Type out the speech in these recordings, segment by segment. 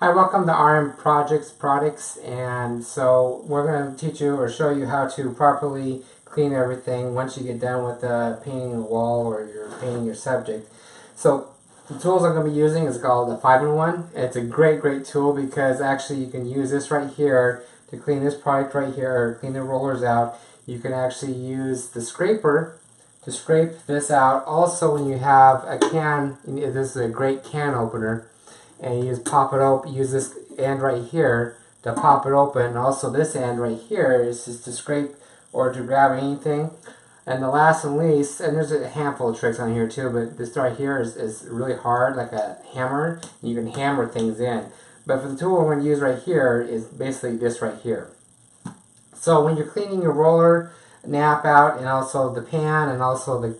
Hi, welcome to RM Products, and so we're going to teach you or show you how to properly clean everything once you get done with painting the wall or you're painting your subject. So the tools I'm going to be using is called the 5-in-1. It's a great tool because actually you can use this right here to clean this product right here, or clean the rollers out. You can actually use the scraper to scrape this out. Also, when you have a can, this is a great can opener, and you just pop it open. Use this end right here to pop it open. And also this end right here is just to scrape or to grab anything. And the last and least, and there's a handful of tricks on here too, but this right here is really hard, like a hammer. You can hammer things in. But for the tool we're going to use right here is basically this right here. So when you're cleaning your roller nap out, and also the pan, and also the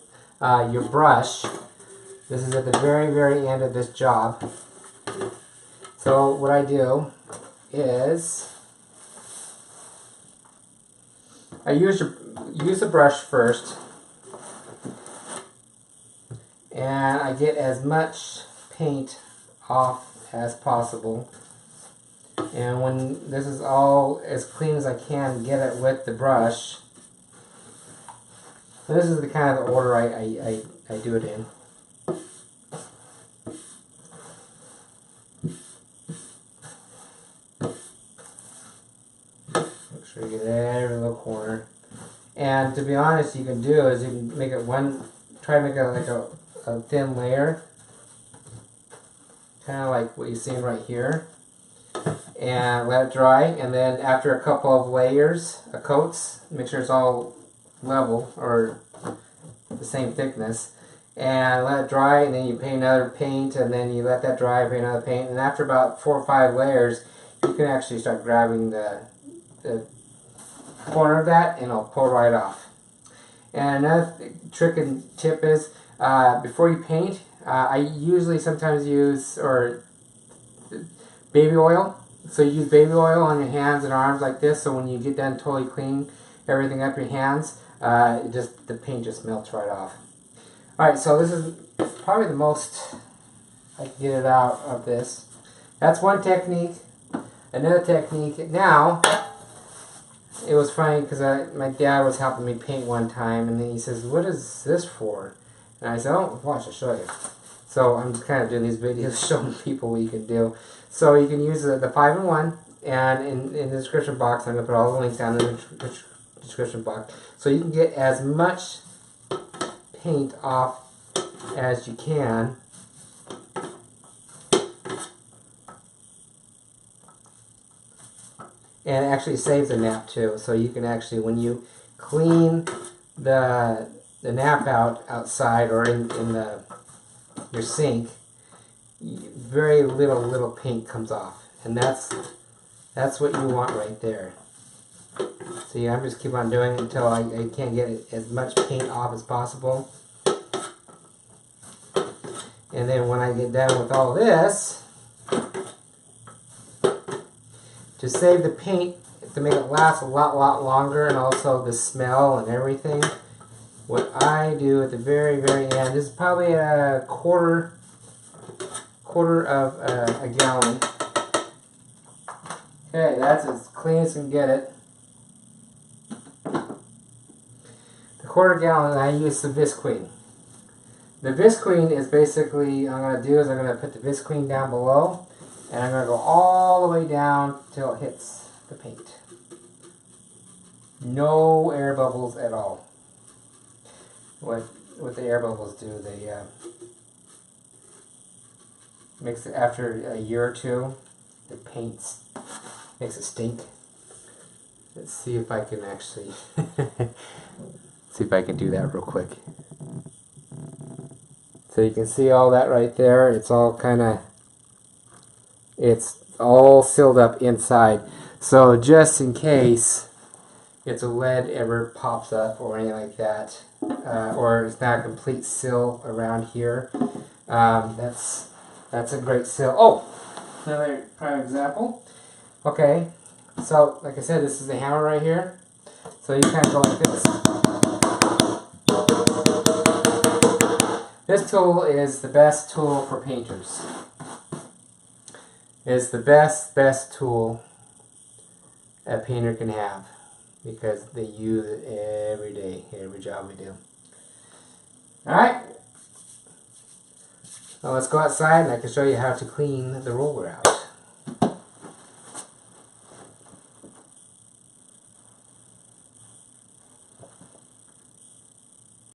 your brush, this is at the very end of this job. So what I do is I use the brush first, and I get as much paint off as possible. And when this is all as clean as I can get it with the brush, so this is the kind of the order I do it in. Make sure you get every little corner. And to be honest, you can do is you can make it try to make it like a thin layer, kind of like what you're seeing right here, and let it dry. And then after a couple of layers, coats, make sure it's all level or the same thickness, and let it dry. And then you paint another paint, and then you let that dry, paint another paint, and after about 4 or 5 layers, you can actually start grabbing the corner of that, and it'll pull right off. And another trick and tip is before you paint, I usually sometimes use baby oil. So you use baby oil on your hands and arms like this, so when you get done totally cleaning everything up your hands, the paint just melts right off. Alright, so this is probably the most I can get it out of this. That's one technique. Another technique, now, it was funny because my dad was helping me paint one time, and then he says, "What is this for?" And I said, "Oh, watch, I'll show you." So I'm just kind of doing these videos showing people what you can do. So you can use the 5-in-1, and in the description box, I'm going to put all the links down in the description box. So you can get as much paint off as you can. And it actually saves the nap too. So you can actually, when you clean the nap outside or in your sink, very little paint comes off, and that's what you want right there. So yeah, I'm just keep on doing it until I can't get as much paint off as possible. And then when I get done with all this, to save the paint, to make it last a lot longer, and also the smell and everything, what I do at the very end, this is probably a quarter of a gallon. Okay, that's as clean as you can get it. The quarter gallon, I use the Visqueen. The Visqueen is basically, I'm going to put the Visqueen down below, and I'm going to go all the way down till it hits the paint. No air bubbles at all. What the air bubbles do, they makes it, after a year or two, the paint makes it stink. Let's see if I can actually see if I can do that real quick. So you can see all that right there. It's all it's all sealed up inside. So just in case if the lead ever pops up or anything like that, or it's not a complete seal around here, that's a great seal. Oh, another prime example. Okay, so like I said, this is the hammer right here. So you kind of go like this. This tool is the best tool for painters. is the best tool a painter can have, because they use it every day, every job we do. Alright, well, let's go outside and I can show you how to clean the roller out.